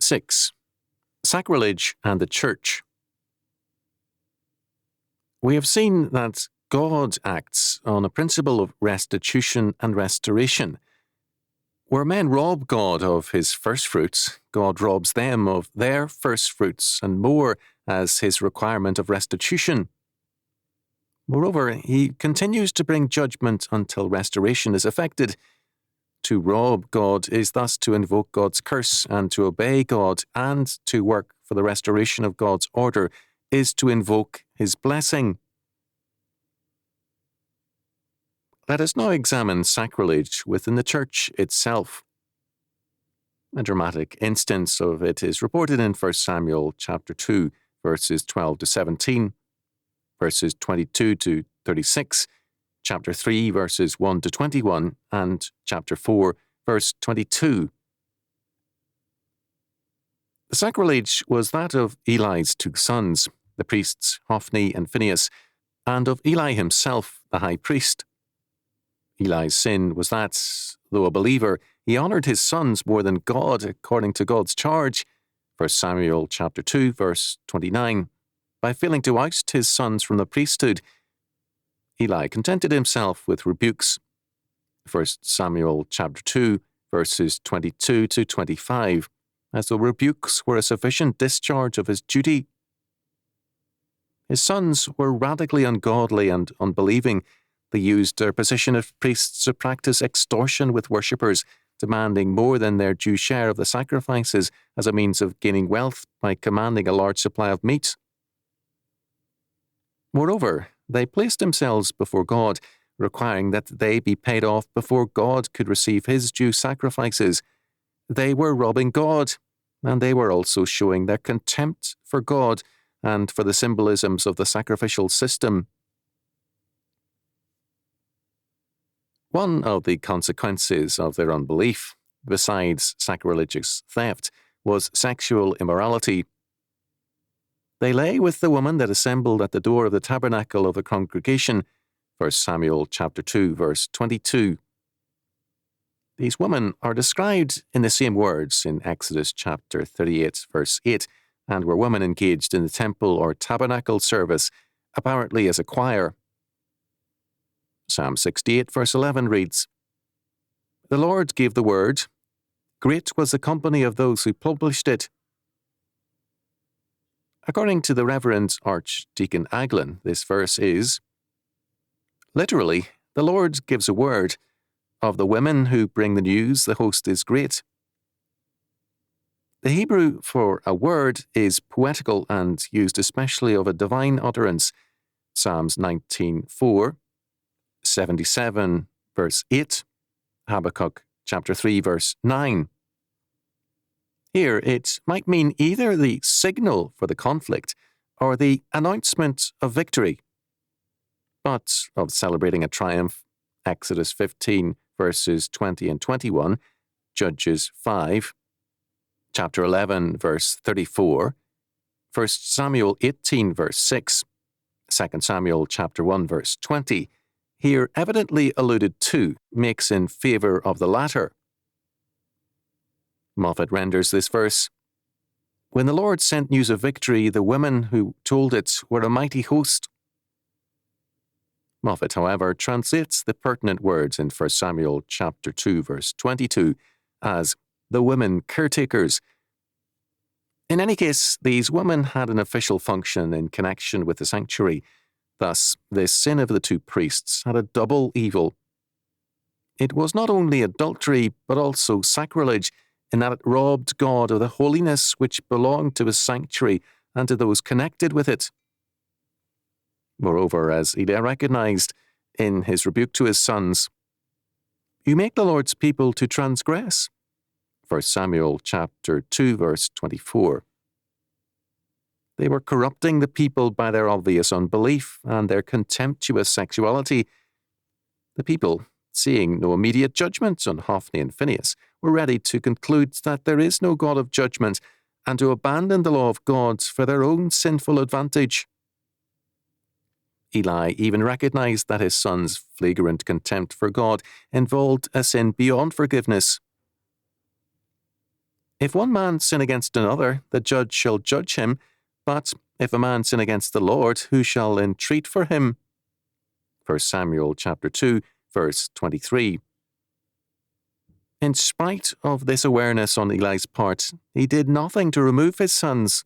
6. Sacrilege and the Church. We have seen that God acts on a principle of restitution and restoration. Where men rob God of his first fruits, God robs them of their first fruits and more as his requirement of restitution. Moreover, he continues to bring judgment until restoration is effected. To rob God is thus to invoke God's curse, and to obey God and to work for the restoration of God's order is to invoke his blessing. Let us now examine sacrilege within the Church itself. A dramatic instance of it is reported in 1 Samuel chapter 2, verses 12 to 17, verses 22 to 36, chapter 3, verses 1 to 21, and chapter 4, verse 22. The sacrilege was that of Eli's two sons, the priests Hophni and Phinehas, and of Eli himself, the high priest. Eli's sin was that, though a believer, he honoured his sons more than God according to God's charge, 1 Samuel chapter 2, verse 29, by failing to oust his sons from the priesthood. Eli contented himself with rebukes, 1 Samuel chapter 2, verses 22 to 25, as though rebukes were a sufficient discharge of his duty. His sons were radically ungodly and unbelieving. They used their position of priests to practice extortion with worshippers, demanding more than their due share of the sacrifices as a means of gaining wealth by commanding a large supply of meat. Moreover, they placed themselves before God, requiring that they be paid off before God could receive his due sacrifices. They were robbing God, and they were also showing their contempt for God and for the symbolisms of the sacrificial system. One of the consequences of their unbelief, besides sacrilegious theft, was sexual immorality. They lay with the woman that assembled at the door of the tabernacle of the congregation, 1 Samuel chapter 2, verse 22. These women are described in the same words in Exodus chapter 38, verse 8, and were women engaged in the temple or tabernacle service, apparently as a choir. Psalm 68, verse 11 reads, "The Lord gave the word. Great was the company of those who published it." According to the Reverend Archdeacon Aglin, this verse is, literally, the Lord gives a word. Of the women who bring the news, the host is great. The Hebrew for a word is poetical and used especially of a divine utterance. Psalms 19:4, 77, verse 8, Habakkuk chapter 3, verse 9. Here, it might mean either the signal for the conflict or the announcement of victory, but of celebrating a triumph. Exodus 15, verses 20 and 21, Judges 5, chapter 11, verse 34, 1 Samuel 18, verse 6, 2 Samuel chapter 1, verse 20, here evidently alluded to, makes in favour of the latter. Moffat renders this verse, "When the Lord sent news of victory, the women who told it were a mighty host." Moffat, however, translates the pertinent words in 1 Samuel chapter 2, verse 22 as the women caretakers. In any case, these women had an official function in connection with the sanctuary. Thus, the sin of the two priests had a double evil. It was not only adultery, but also sacrilege, in that it robbed God of the holiness which belonged to his sanctuary and to those connected with it. Moreover, as Eli recognized in his rebuke to his sons, "You make the Lord's people to transgress." 1 Samuel chapter 2, verse 24. They were corrupting the people by their obvious unbelief and their contemptuous sexuality. The people, seeing no immediate judgment on Hophni and Phinehas, were ready to conclude that there is no God of judgment and to abandon the law of God for their own sinful advantage. Eli even recognized that his son's flagrant contempt for God involved a sin beyond forgiveness. If one man sin against another, the judge shall judge him, but if a man sin against the Lord, who shall entreat for him? 1 Samuel chapter 2, verse 23. In spite of this awareness on Eli's part, he did nothing to remove his sons.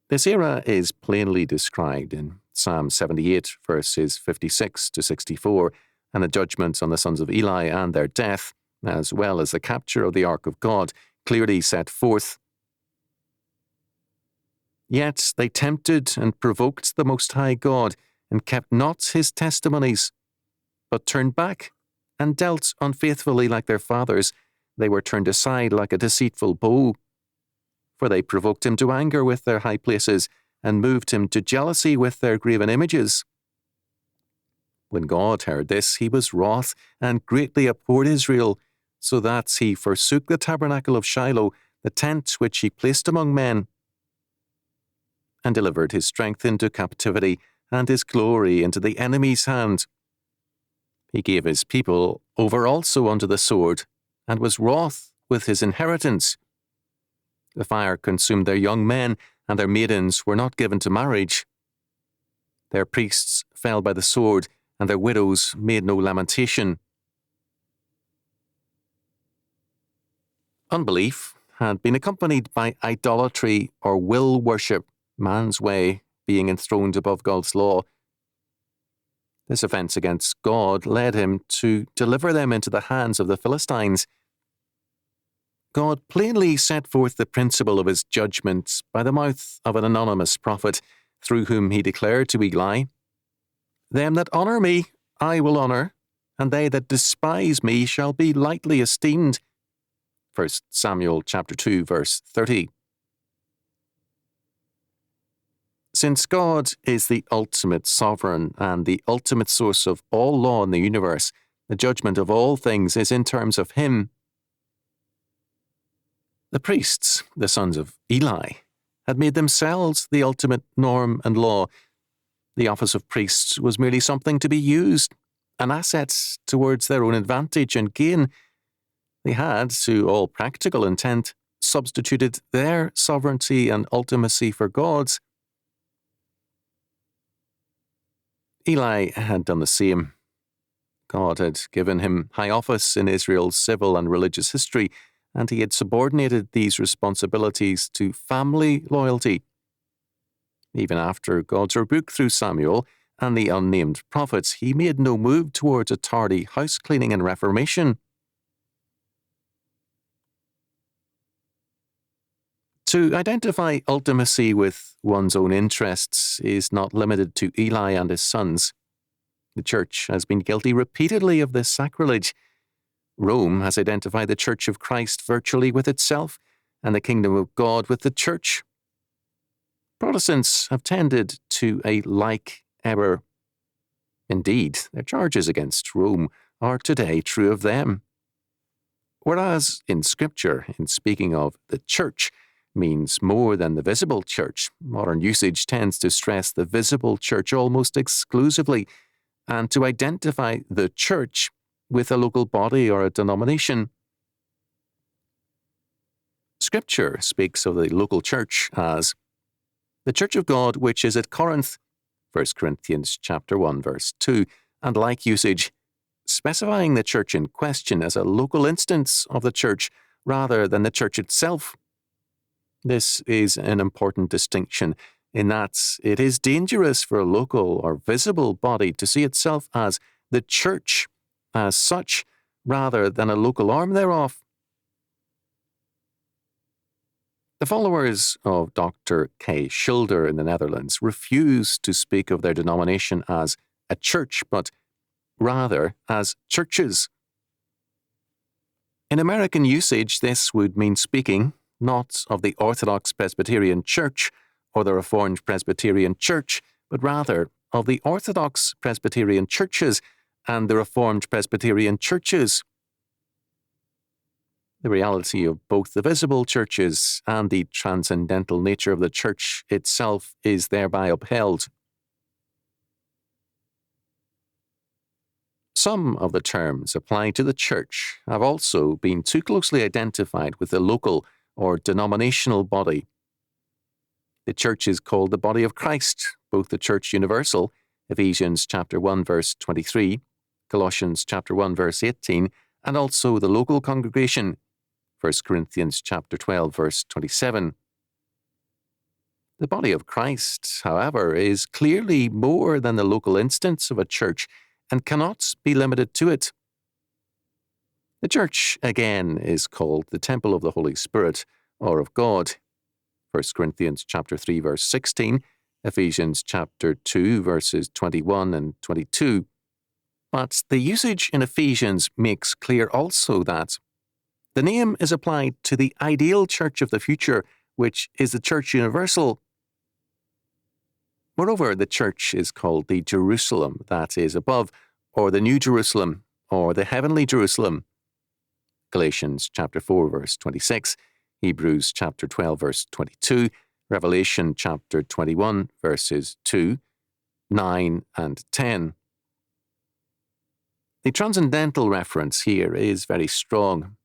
This era is plainly described in Psalm 78, verses 56 to 64, and the judgment on the sons of Eli and their death, as well as the capture of the Ark of God, clearly set forth. Yet they tempted and provoked the Most High God, and kept not his testimonies, but turned back, and dealt unfaithfully like their fathers. They were turned aside like a deceitful bow. For they provoked him to anger with their high places, and moved him to jealousy with their graven images. When God heard this, he was wroth, and greatly abhorred Israel, so that he forsook the tabernacle of Shiloh, the tent which he placed among men, and delivered his strength into captivity, and his glory into the enemy's hand. He gave his people over also unto the sword, and was wroth with his inheritance. The fire consumed their young men, and their maidens were not given to marriage. Their priests fell by the sword, and their widows made no lamentation. Unbelief had been accompanied by idolatry or will worship, man's way being enthroned above God's law. This offence against God led him to deliver them into the hands of the Philistines. God plainly set forth the principle of his judgment by the mouth of an anonymous prophet, through whom he declared to Eli, "Them that honour me I will honour, and they that despise me shall be lightly esteemed." 1 Samuel chapter 2, verse 30. Since God is the ultimate sovereign and the ultimate source of all law in the universe, the judgment of all things is in terms of him. The priests, the sons of Eli, had made themselves the ultimate norm and law. The office of priests was merely something to be used, an asset towards their own advantage and gain. They had, to all practical intent, substituted their sovereignty and ultimacy for God's. Eli had done the same. God had given him high office in Israel's civil and religious history, and he had subordinated these responsibilities to family loyalty. Even after God's rebuke through Samuel and the unnamed prophets, he made no move towards a tardy house cleaning and reformation. To identify ultimacy with one's own interests is not limited to Eli and his sons. The Church has been guilty repeatedly of this sacrilege. Rome has identified the Church of Christ virtually with itself, and the kingdom of God with the Church. Protestants have tended to a like error. Indeed, their charges against Rome are today true of them. Whereas in Scripture, in speaking of the Church, means more than the visible church, modern usage tends to stress the visible church almost exclusively, and to identify the church with a local body or a denomination. Scripture speaks of the local church as the church of God which is at Corinth, 1 Corinthians chapter 1, verse 2, and like usage, specifying the church in question as a local instance of the church rather than the church itself. This is an important distinction in that it is dangerous for a local or visible body to see itself as the church as such rather than a local arm thereof. The followers of Dr. K. Schilder in the Netherlands refuse to speak of their denomination as a church, but rather as churches. In American usage, this would mean speaking not of the Orthodox Presbyterian Church or the Reformed Presbyterian Church, but rather of the Orthodox Presbyterian Churches and the Reformed Presbyterian Churches. The reality of both the visible churches and the transcendental nature of the Church itself is thereby upheld. Some of the terms applied to the church have also been too closely identified with the local or denominational body. The church is called the body of Christ, both the church universal, Ephesians chapter 1 verse 23, Colossians chapter 1 verse 18, and also the local congregation, 1 Corinthians chapter 12 verse 27. The body of Christ, however, is clearly more than the local instance of a church and cannot be limited to it. The church, again, is called the temple of the Holy Spirit, or of God, 1 Corinthians chapter 3 verse 16, Ephesians chapter 2 verses 21 and 22. But the usage in Ephesians makes clear also that the name is applied to the ideal church of the future, which is the church universal. Moreover, the church is called the Jerusalem that is above, or the New Jerusalem, or the heavenly Jerusalem. Galatians chapter 4 verse 26, Hebrews chapter 12 verse 22, Revelation chapter 21 verses 2, 9 and 10. The transcendental reference here is very strong.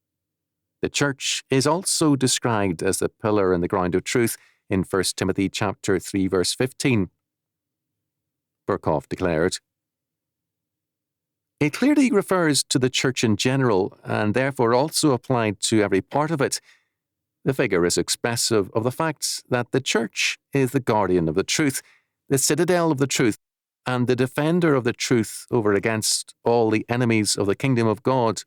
The church is also described as the pillar and the ground of truth in 1 Timothy chapter 3 verse 15. Burkhoff declared, "It clearly refers to the church in general, and therefore also applied to every part of it. The figure is expressive of the fact that the church is the guardian of the truth, the citadel of the truth, and the defender of the truth over against all the enemies of the kingdom of God."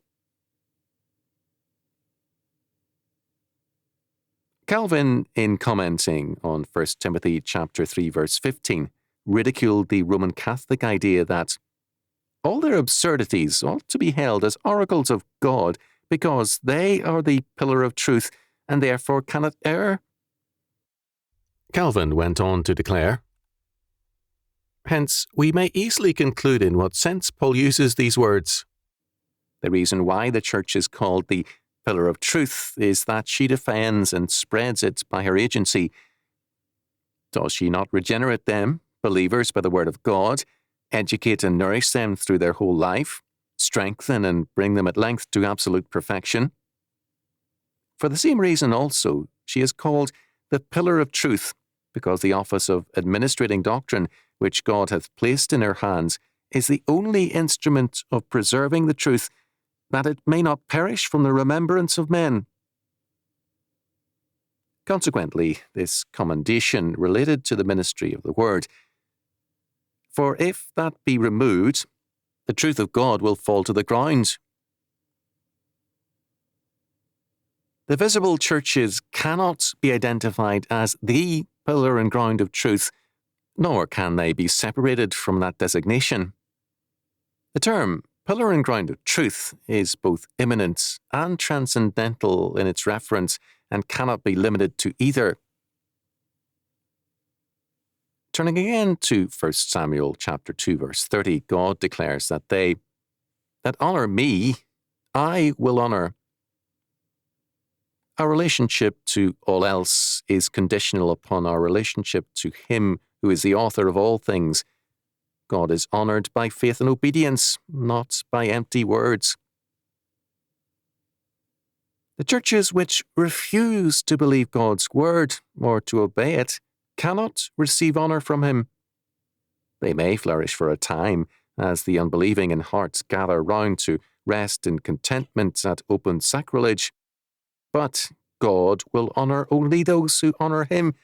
Calvin, in commenting on 1 Timothy chapter 3 verse 15, ridiculed the Roman Catholic idea that all their absurdities ought to be held as oracles of God because they are the pillar of truth and therefore cannot err. Calvin went on to declare, "Hence, we may easily conclude in what sense Paul uses these words. The reason why the church is called the pillar of truth is that she defends and spreads it by her agency. Does she not regenerate them, believers, by the word of God, educate and nourish them through their whole life, strengthen and bring them at length to absolute perfection? For the same reason also, she is called the pillar of truth, because the office of administrating doctrine, which God hath placed in her hands, is the only instrument of preserving the truth, that it may not perish from the remembrance of men." Consequently, this commendation related to the ministry of the word. For if that be removed, the truth of God will fall to the ground. The visible churches cannot be identified as the pillar and ground of truth, nor can they be separated from that designation. The term pillar and ground of truth is both immanent and transcendental in its reference and cannot be limited to either. Turning again to 1 Samuel chapter 2 verse 30, God declares that they that honour me, I will honour. Our relationship to all else is conditional upon our relationship to Him who is the author of all things. God is honoured by faith and obedience, not by empty words. The churches which refuse to believe God's word or to obey it cannot receive honour from Him. They may flourish for a time as the unbelieving in heart gather round to rest in contentment at open sacrilege, but God will honour only those who honour Him,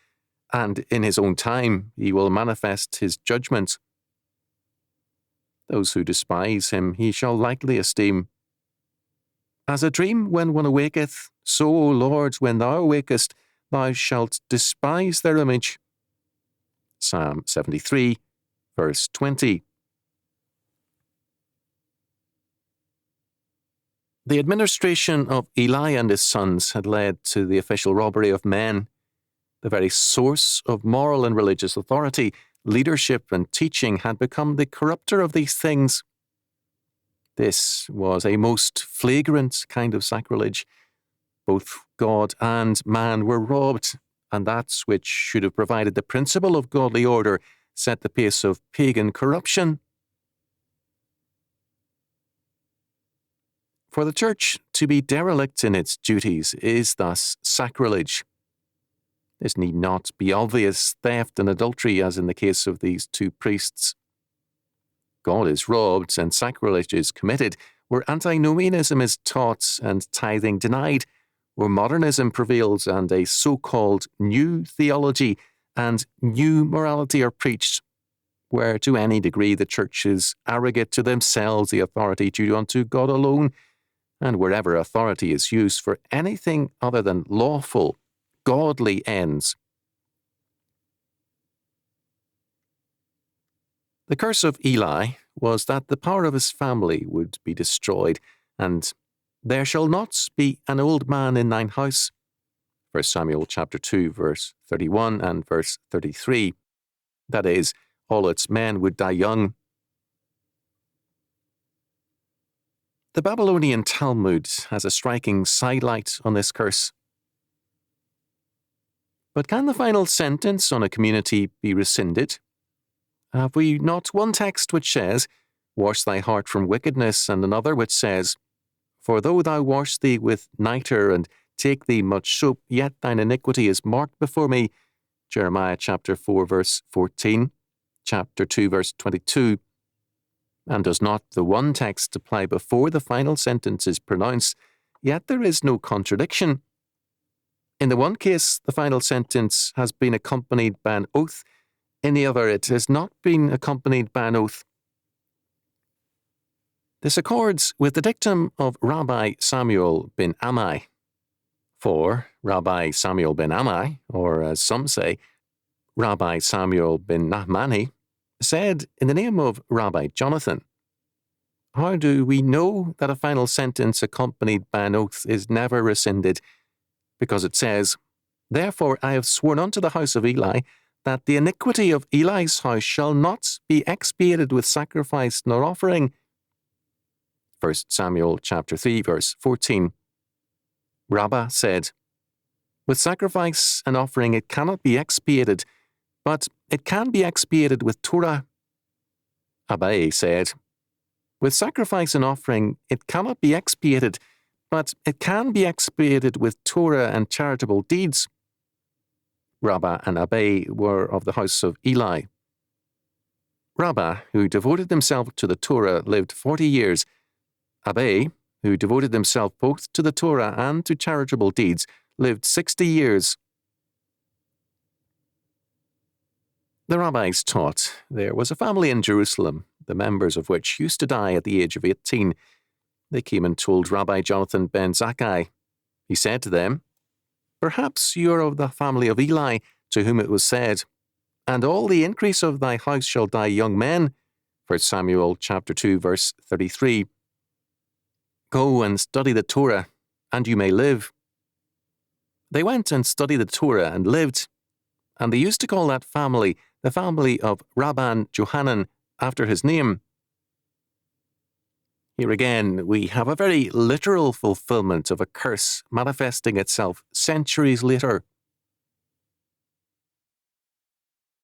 and in His own time He will manifest His judgment. Those who despise Him He shall lightly esteem. As a dream when one awaketh, so, O Lord, when Thou awakest, Thou shalt despise their image. Psalm 73, verse 20. The administration of Eli and his sons had led to the official robbery of men. The very source of moral and religious authority, leadership and teaching had become the corrupter of these things. This was a most flagrant kind of sacrilege. Both God and man were robbed, and that which should have provided the principle of godly order set the pace of pagan corruption. For the church to be derelict in its duties is thus sacrilege. This need not be obvious theft and adultery as in the case of these two priests. God is robbed and sacrilege is committed, where antinomianism is taught and tithing denied, where modernism prevails and a so-called new theology and new morality are preached, where to any degree the churches arrogate to themselves the authority due unto God alone, and wherever authority is used for anything other than lawful, godly ends. The curse of Eli was that the power of his family would be destroyed, and there shall not be an old man in thine house. 1 Samuel chapter 2, verse 31 and verse 33. That is, all its men would die young. The Babylonian Talmud has a striking sidelight on this curse. But can the final sentence on a community be rescinded? Have we not one text which says, "Wash thy heart from wickedness," and another which says, "For though thou wash thee with nitre and take thee much soap, yet thine iniquity is marked before me." Jeremiah chapter 4, verse 14, chapter 2, verse 22. And does not the one text apply before the final sentence is pronounced? Yet there is no contradiction. In the one case, the final sentence has been accompanied by an oath. In the other, it has not been accompanied by an oath. This accords with the dictum of Rabbi Samuel ben Ammai. For Rabbi Samuel ben Ammai, or as some say, Rabbi Samuel ben Nahmani, said in the name of Rabbi Jonathan, "How do we know that a final sentence accompanied by an oath is never rescinded? Because it says, 'Therefore I have sworn unto the house of Eli, that the iniquity of Eli's house shall not be expiated with sacrifice nor offering.'" 1 Samuel chapter 3, verse 14. Rabbah said, "With sacrifice and offering it cannot be expiated, but it can be expiated with Torah." Abai said, "With sacrifice and offering it cannot be expiated, but it can be expiated with Torah and charitable deeds." Rabbah and Abai were of the house of Eli. Rabbah, who devoted himself to the Torah, lived 40 years. Abai, who devoted himself both to the Torah and to charitable deeds, lived 60 years. The rabbis taught there was a family in Jerusalem, the members of which used to die at the age of 18. They came and told Rabbi Jonathan ben Zakkai. He said to them, "Perhaps you are of the family of Eli, to whom it was said, 'And all the increase of thy house shall die young men.' 1 Samuel chapter 2, verse 33. Go and study the Torah, and you may live." They went and studied the Torah and lived, and they used to call that family the family of Rabban Johanan, after his name. Here again, we have a very literal fulfillment of a curse manifesting itself centuries later.